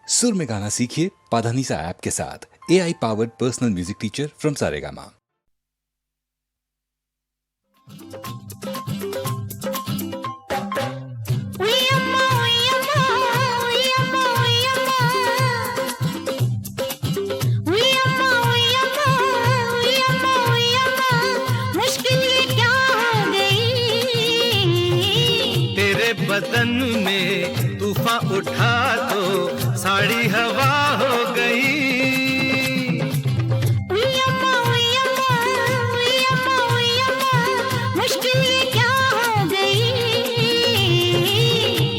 सुर में गाना सीखिए पाधानीसा ऐप के साथ। AI powered personal music teacher from Saregama. बदन में तूफान उठा तो साड़ी हवा हो गई। मुश्किल ये क्या हो गई।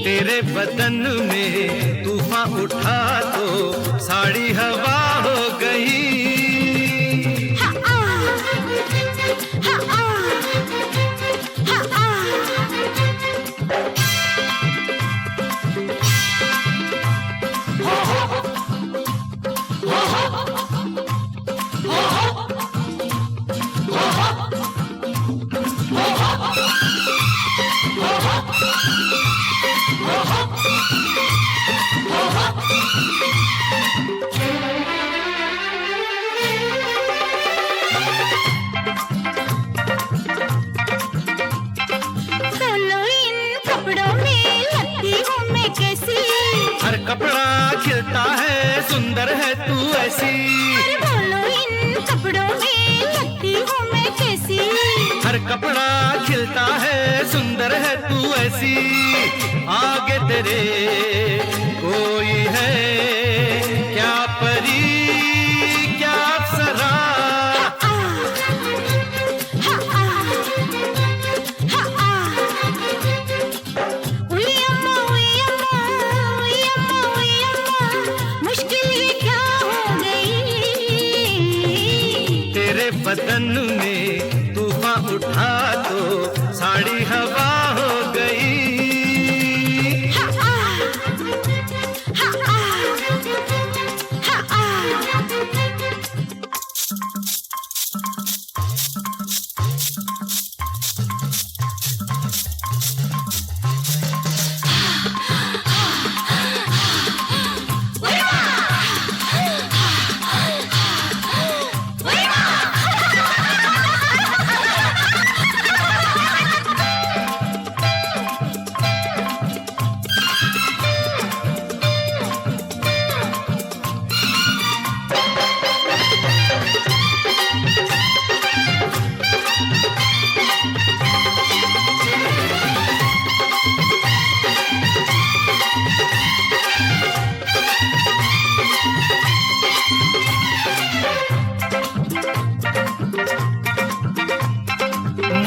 तेरे बदन में तूफान उठा तो साड़ी हवा हो गई। हर कपड़ा खिलता है सुंदर है तू ऐसी। बोलो इन कपड़ों में लगती हूँ मैं कैसी। हर कपड़ा खिलता है सुंदर है तू ऐसी। आगे तेरे कोई है क्या परी क्या अप्सरा। बदन में तूफान उठा तो साड़ी हवा हो गई।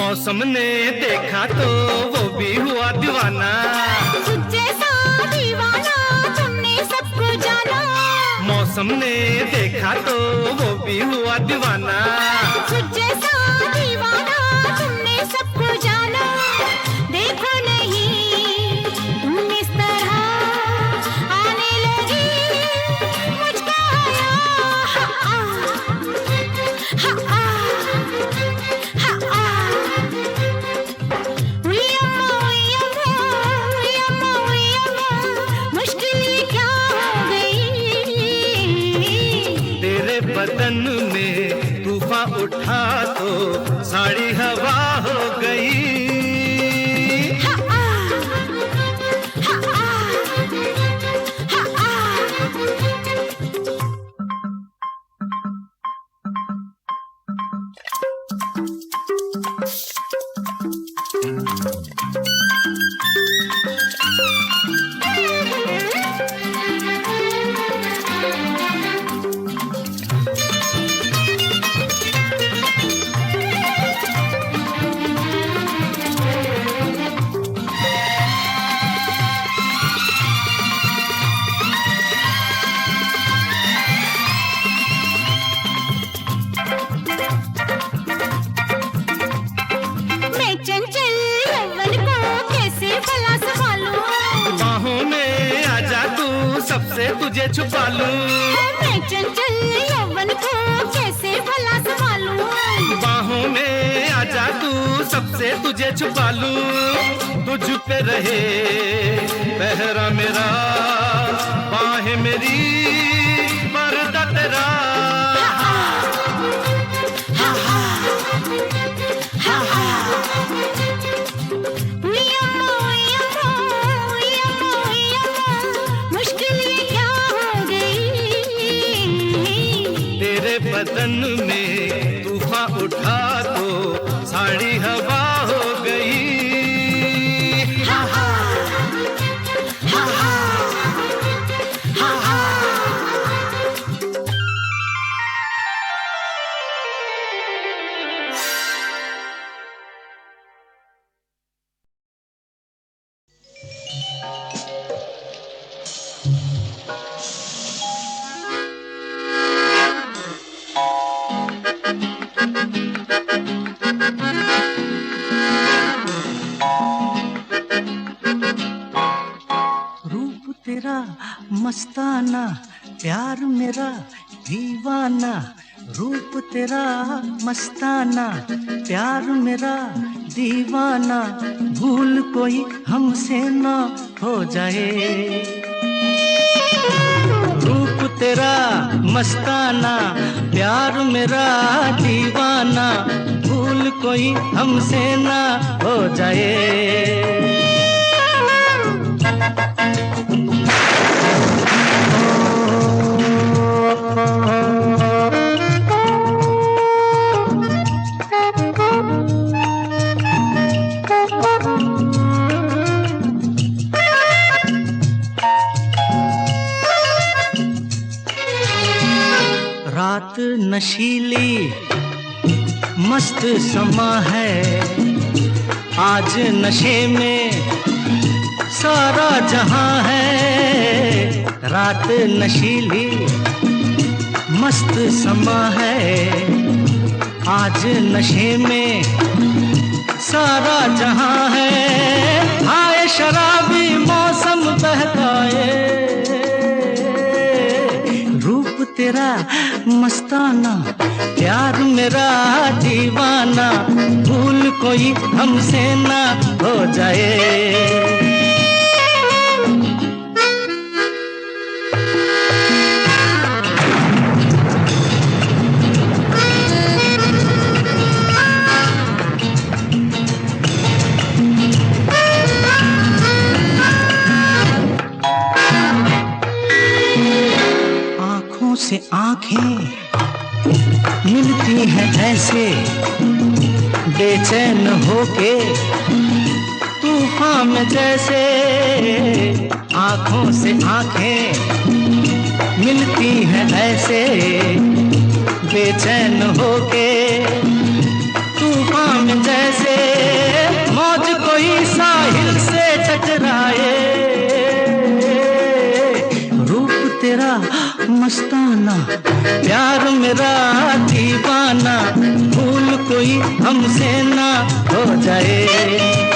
मौसम ने देखा तो वो भी हुआ दीवाना। जैसा दीवाना तुमने सबको जाना। मौसम ने देखा तो वो भी हुआ दीवाना। जैसा दीवाना तुमने सबको जाना। देखो नहीं तुम इस तरह आने लगी मुझको बदन में तूफान उठा तो साड़ी हवा हो गई। सबसे तुझे छुपा लूं। मैं चंचल यौवन को कैसे भला संभालूं। बाहों में आजा तू सबसे तुझे छुपा लूं। तुझ पे रहे पहरा मेरा आहे मेरी पर्दा तेरा मुश्किल ये क्या हो गई तेरे बदन में तूफान उठा तो साड़ी हवा हो गई रूप तेरा मस्ताना प्यार मेरा दीवाना रूप तेरा मस्ताना प्यार मेरा दीवाना भूल कोई हमसे ना हो जाए रूप तेरा मस्ताना प्यार मेरा दीवाना भूल कोई हमसे ना हो जाए रात नशीली मस्त समा है आज नशे में सारा जहां है रात नशीली मस्त समा है आज नशे में सारा जहां है आए शराबी मौसम बहकाए रूप तेरा मस्ताना प्यार मेरा दीवाना भूल कोई हमसे ना हो जाए से आंखें मिलती हैं ऐसे बेचैन होके तूफान में जैसे आंखों से आंखें मिलती हैं ऐसे बेचैन होके तूफान में जैसे मौज कोई साहिल से टकराए रूप तेरा मस्ताना प्यार मेरा दीवाना भूल कोई हमसे ना हो जाए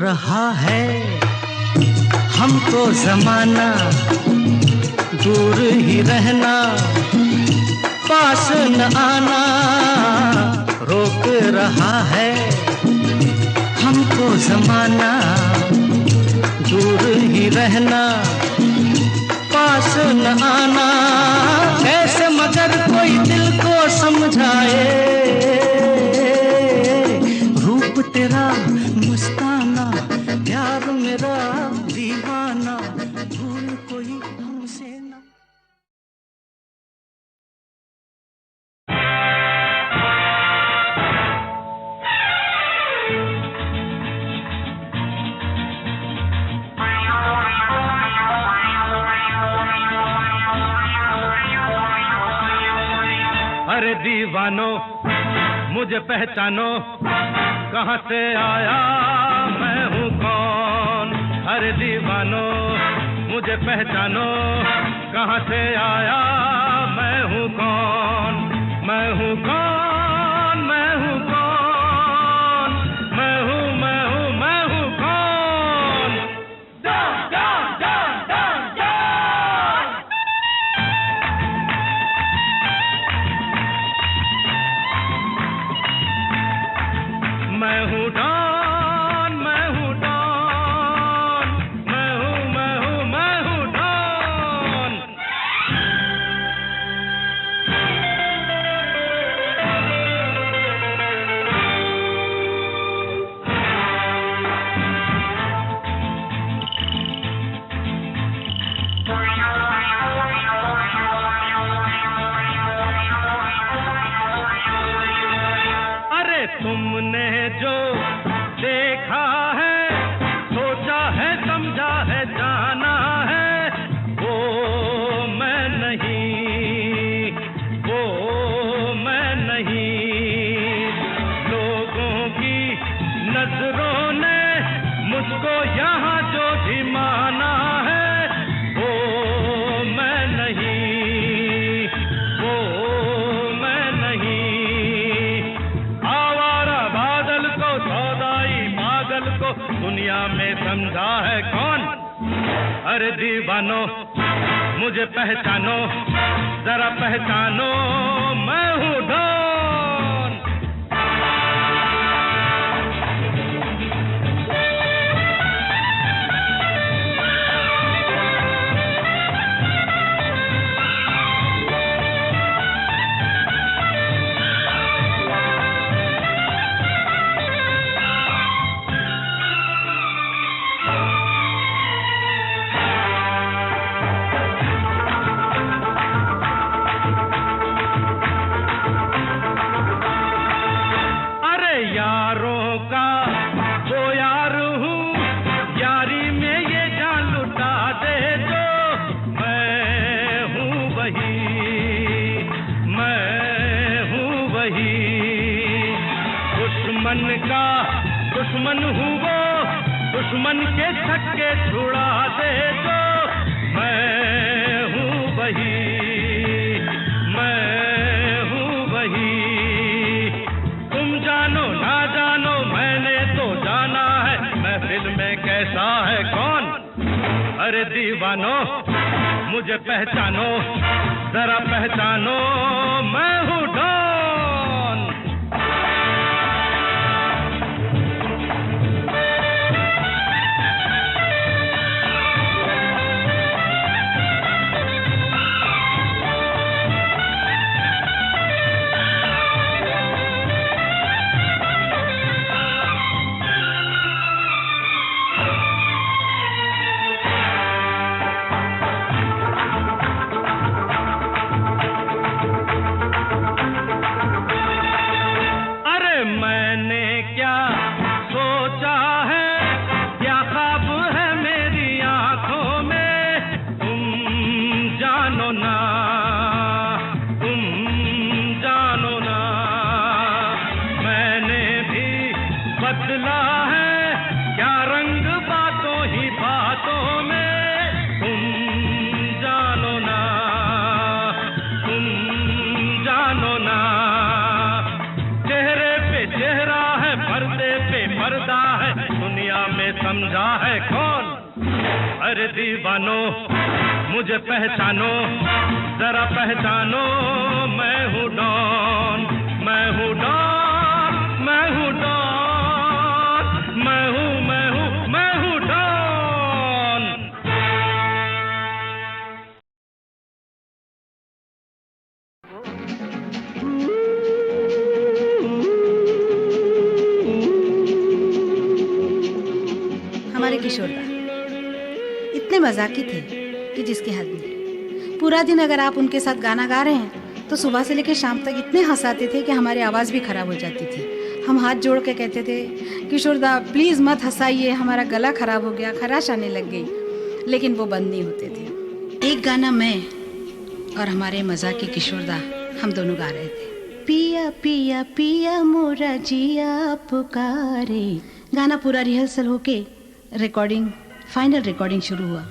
रहा है हमको जमाना दूर ही रहना पास न आना रोक रहा है हमको जमाना दूर ही रहना पास न आना कैसे मगर कोई दिल को समझाए रूप तेरा मस्ताना प्यार मेरा दीवाना भूल कोई हमसे ना अरे दीवानो मुझे पहचानो कहाँ से आया मैं हूँ कौन अरे दीवानो मुझे पहचानो कहाँ से आया मैं हूँ कौन मैं हूँ कौन मैं हूँ कौन मैं हूँ डॉन, मैं हूँ डॉन, मैं हूँ, मैं हूँ, मैं हूँ डॉन। अरे तुमने जो देखा है, सोचा है, समझा है, जाना है, वो मैं नहीं, वो मैं नहीं। लोगों की नजरों ने मुझको यहाँ जो भी माना है, वो मैं नहीं, वो मैं नहीं। आवारा बादल को, सौदाई पागल को दुनिया में समझा है कौन? अरे दीवानो मुझे पहचानो, जरा पहचानो, मैं हूँ डॉन। अरे यारों का वो यार हूँ, यारी में ये जान लुटा दे जो, मैं हूँ वही, मैं हूँ वही। दुश्मन का दुश्मन हूँ वो, दुश्मन के छक्के छुड़ा दे जो, मैं हूँ वही, मैं हूँ वही। तुम जानो ना जानो, मैंने तो जाना है, महफिल में कैसा है कौन? अरे दीवानो मुझे पहचानो, जरा पहचानो, मैं हूँ डॉन। अरे मैंने क्या सोचा है, क्या ख्वाब है मेरी आंखों में, तुम जानो ना, तुम जानो ना। मैंने भी बदला है क्या रंग बातों ही बातों में, तुम जानो ना, तुम जानो ना। चेहरे पे चेहरा है, पर्दे पे पर्दा है, दुनिया में समझा है कौन? अरे दीवानो मुझे पहचानो, जरा पहचानो, मैं हूँ डॉन, मैं हूँ डॉन, मैं हूँ डॉन, मैं हूँ, मैं हूँ, मैं हूँ डॉन। हमारे किशोरदा इतने मजाकी थे कि जिसकी हद नहीं। पूरा दिन अगर आप उनके साथ गाना गा रहे हैं तो सुबह से लेकर शाम तक इतने हंसाते थे कि हमारी आवाज़ भी खराब हो जाती थी। हम हाथ जोड़ के कहते थे, किशोरदा प्लीज़ मत हंसाइए, हमारा गला खराब हो गया, खराश आने लग गई, लेकिन वो बंद नहीं होते थे। एक गाना मैं और हमारे मजाकी किशोरदा हम दोनों गा रहे थे, पिया पिया पिया मोरा जिया पुकारे। गाना पूरा रिहर्सल होके फाइनल रिकॉर्डिंग शुरू हुआ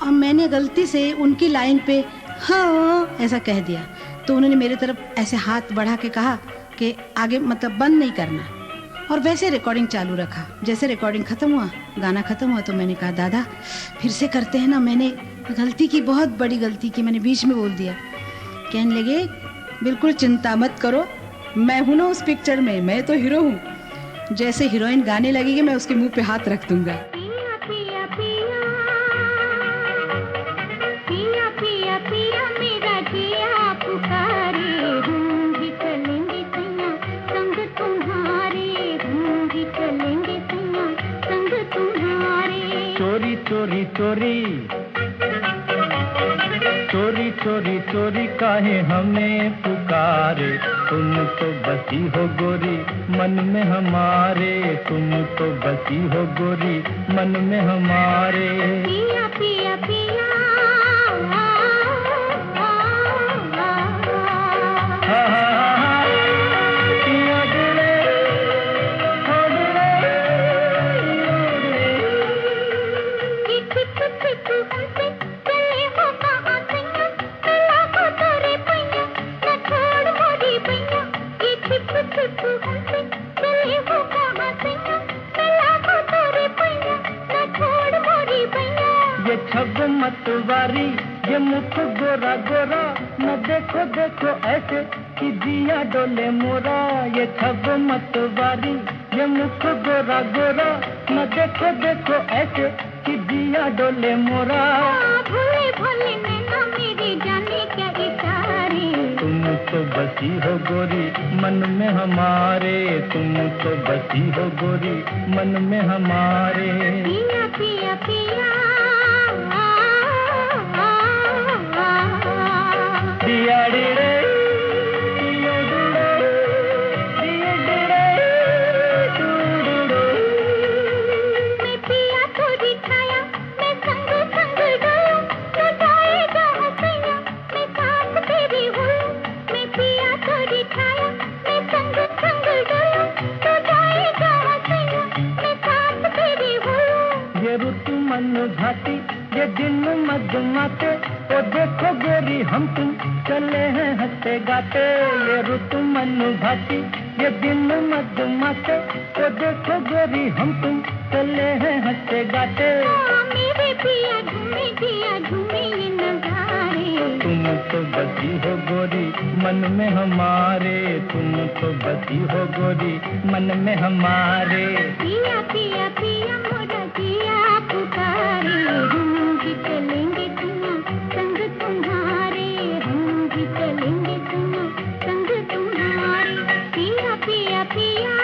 और मैंने गलती से उनकी लाइन पे हाँ ऐसा कह दिया, तो उन्होंने मेरे तरफ ऐसे हाथ बढ़ा के कहा कि आगे मतलब बंद नहीं करना, और वैसे रिकॉर्डिंग चालू रखा। जैसे रिकॉर्डिंग ख़त्म हुआ, गाना ख़त्म हुआ, तो मैंने कहा दादा फिर से करते हैं ना, मैंने गलती की, बहुत बड़ी गलती की, मैंने बीच में बोल दिया। कहने लगे बिल्कुल चिंता मत करो, मैं हूँ ना उस पिक्चर में, मैं तो हीरो हूँ। जैसे हीरोइन गाने लगेगी मैं उसके मुंह पे हाथ रख दूंगा। पिया पिया पिया पिया पिया पिया मेरा जिया पुकारे, हम भी चलेंगे सैया संग तुम्हारे, हम भी चलेंगे सैया संग तुम्हारे। चोरी चोरी चोरी चोरी चोरी चोरी काहे हमें पुकारे, तुम तो बसी हो गोरी मन में हमारे, तुम तो बसी हो गोरी मन में हमारे। पिया पिया पिया छब मतवारी ये मुख गोरा गोरा, न देखो देखो ऐसे कि जिया डोले मोरा। ये छब मतवारी ये मुख गोरा गोरा, न देखो देखो ऐसे कि जिया डोले मोरा। भोले भोले नैना मेरी जाने क्या इशारे, तुम तो बसी हो गोरी मन में हमारे, तुम तो बसी हो गोरी मन में हमारे। पिया पिया पिया दियाड़ी रे मैं पिया को दिखाया, मैं संग संग डोलूं, तो जाएगा हंसैया मैं साथ तेरी हूँ। मैं पिया को दिखाया, मैं संग संग डोलूं, तो जाएगा हंसैया मैं साथ तेरी हूँ। ये ऋतु मन घाटी ये दिन मधुमाते, ओ देखो गोरी हम तुम चले हैं हंसते गाते। ये ऋतु मन घाटी ये दिन मधुमाते, ओ देखो गोरी हम तुम चले हैं हंसते गाते। मेरे पिया झूमे दिया झूमे ये नजारे, तुम तो बसी हो गोरी मन में हमारे, तुम तो बसी हो गोरी मन में हमारे। पिया पिया पिया मोरा जिया पुकारे, हम भी चलेंगे सैया संग तुम्हारे, हम भी चलेंगे सैया संग तुम्हारे। पिया पिया पिया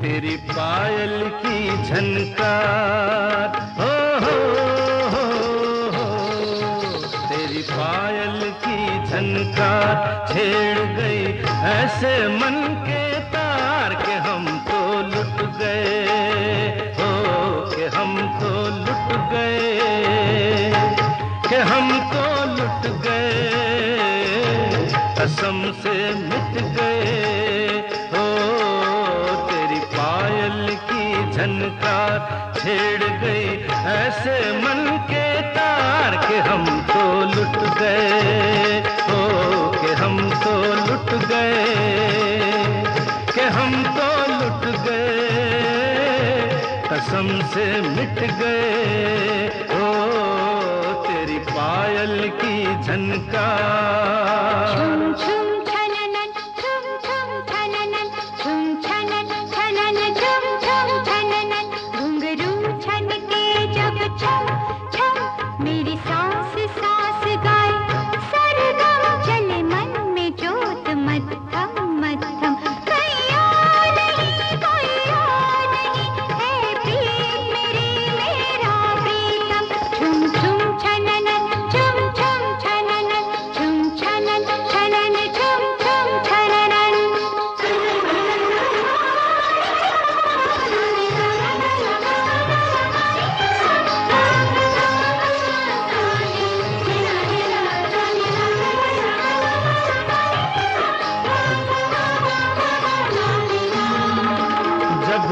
तेरी पायल की झनकार हो तेरी पायल की झनकार छेड़ गई ऐसे मन के तार के हम तो लुट गए हो, के हम तो लुट गए, के हम तो लुट गए, कसम से मिट गए हो। तेरी पायल की झनकार छेड़ गई ऐसे मन के तार के हम तो लुट गए हो, के हम तो लुट गए, के हम तो लुट गए, कसम से मिट गए हो। तेरी पायल की झनकार झुम झुम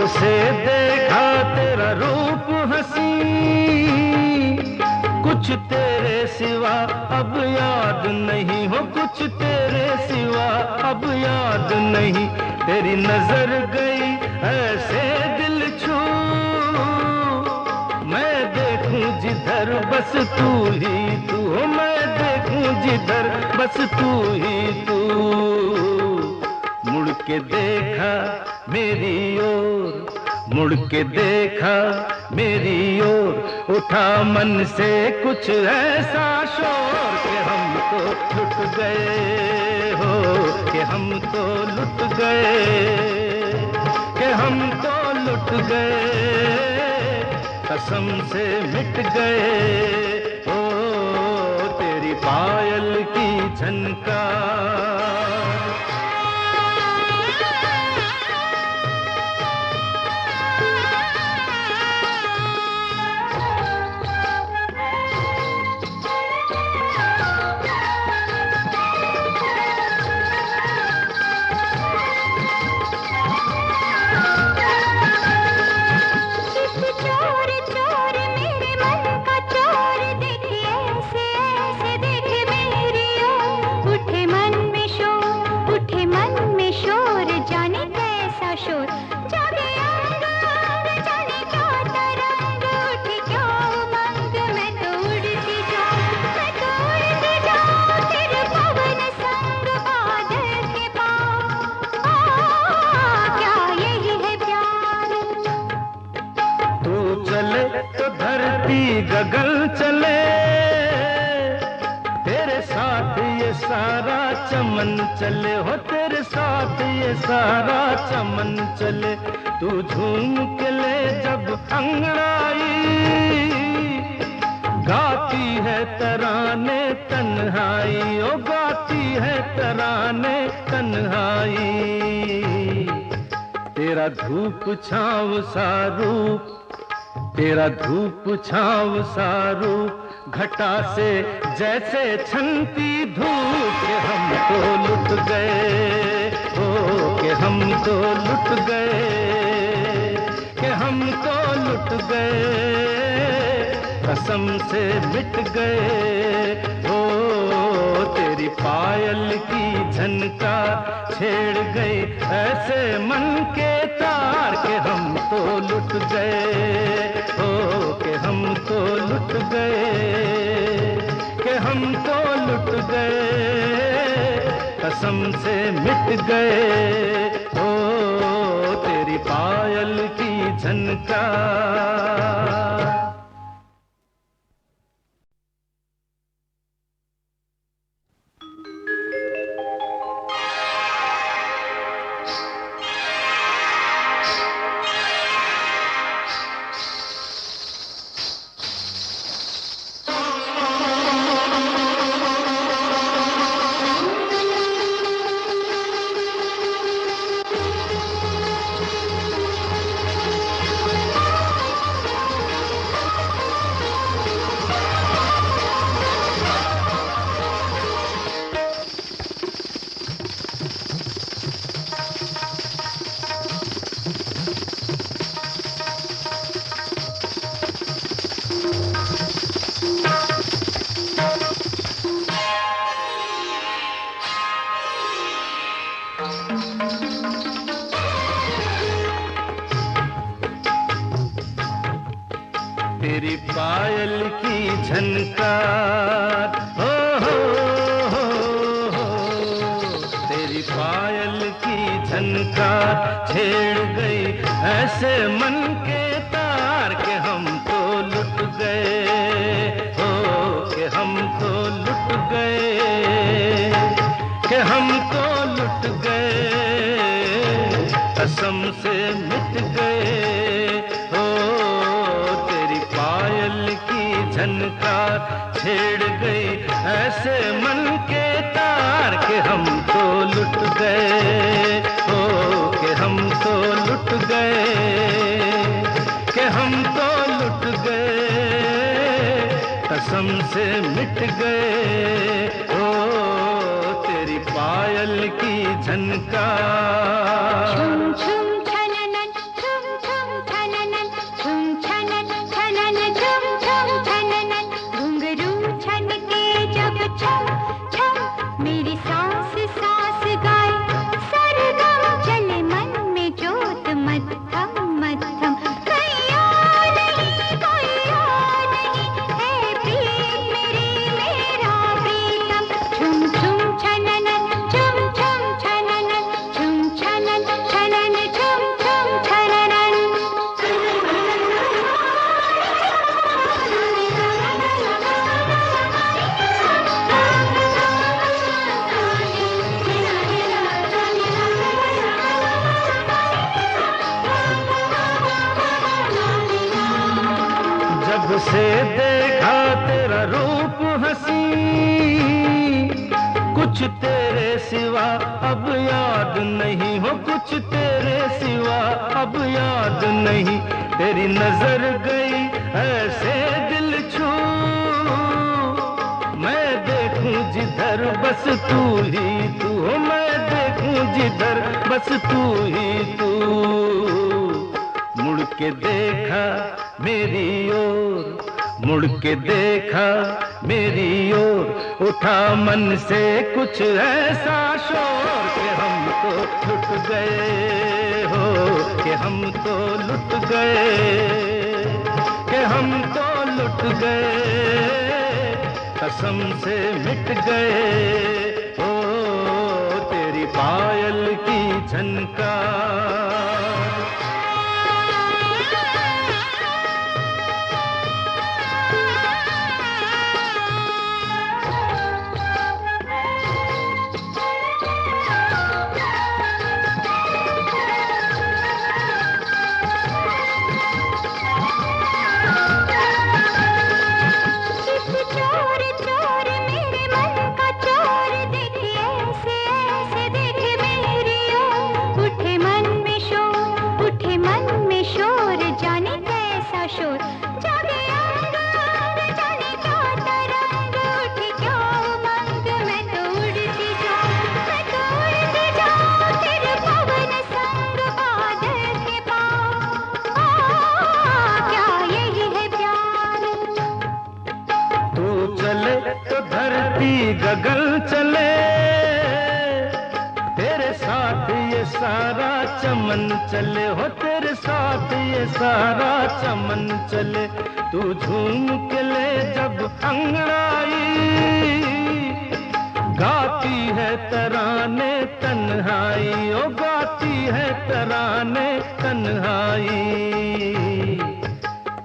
से देखा तेरा रूप हंसी, कुछ तेरे सिवा अब याद नहीं हो, कुछ तेरे सिवा अब याद नहीं। तेरी नजर गई ऐसे दिल छू, मैं देखूं जिधर बस तू ही तू हो, मैं देखूं जिधर बस तू ही तू। मुड़ के देखा मेरी ओर, मुड़ के देखा मेरी ओर, उठा मन से कुछ ऐसा शोर कि हम तो लुट गए हो, कि हम तो लुट गए, कि हम तो लुट गए, कसम से मिट गए। ओ तेरी पायल की झनकार, गगन चले तेरे साथ ये सारा चमन चले हो, तेरे साथ ये सारा चमन चले। तू झूम के ले जब अंगड़ाई, गाती है तराने तन्हाई, ओ गाती है तराने तन्हाई। तेरा धूप छाँव सा रूप, तेरा धूप छाँव सा रूप, घटा से जैसे छनती धूप, के हम तो लुट गए हो, के हम तो लुट गए, के हम तो लुट गए, कसम से मिट गए। हो तेरी पायल की झनकार छेड़ गई ऐसे मन के तार, के हम तो लुट गए हो, के हम तो लुट गए, के हम तो लुट गए, कसम से मिट गए। हो तेरी पायल की झनकार। तेरी पायल की झनकार, हो, तेरी पायल की झनकार छेड़ गई ऐसे मन के तार, के हम तो लुट गए हो, के हम तो लुट गए, के हम तो लुट गए, कसम से मिट गए। हो तेरी पायल की झनकार छेड़ गई ऐसे मन के तार, के हम तो लुट गए हो, के हम तो लुट गए, के हम तो लुट गए, कसम से मिट गए। ओ तेरी पायल की झनकार। झुम झुम छननन झुम से देखा तेरा रूप हंसी, कुछ तेरे सिवा अब याद नहीं हो, कुछ तेरे सिवा अब याद नहीं। तेरी नजर गई ऐसे दिल छू, मैं देखूं जिधर बस तू ही तू हो, मैं देखूं जिधर बस तू ही तू। मुड़ के देखा मेरी ओर, मुड़ के देखा मेरी ओर, उठा मन से कुछ ऐसा शोर कि हम तो लुट गए हो, कि हम तो लुट गए, कि हम तो लुट गए, कसम से मिट गए। ओ तेरी पायल की झनकार, गगन चले तेरे साथ ये सारा चमन चले हो, तेरे साथ ये सारा चमन चले। तू झूम के ले जब अंगड़ाई, गाती है तराने तन्हाई, ओ गाती है तराने तन्हाई।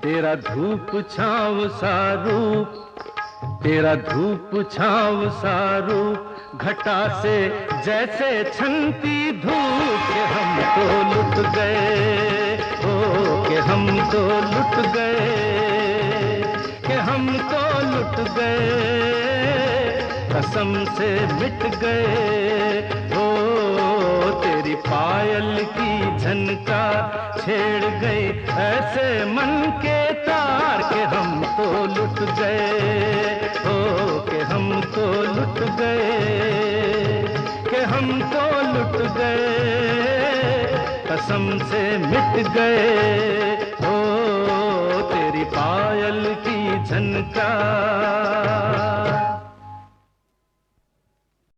तेरा धूप छाँव सा रूप, तेरा धूप छाँव सा रूप, घटा से जैसे छनती धूप, के हम तो लुट गए हो, के हम तो लुट गए, के हम तो लुट गए, कसम से मिट गए। हो तेरी पायल की झनकार छेड़ गई ऐसे मन के तार, के हम तो लुट गए हो, के हम तो लुट गए, के हम तो लुट गए, कसम से मिट गए। हो तेरी पायल की झनकार।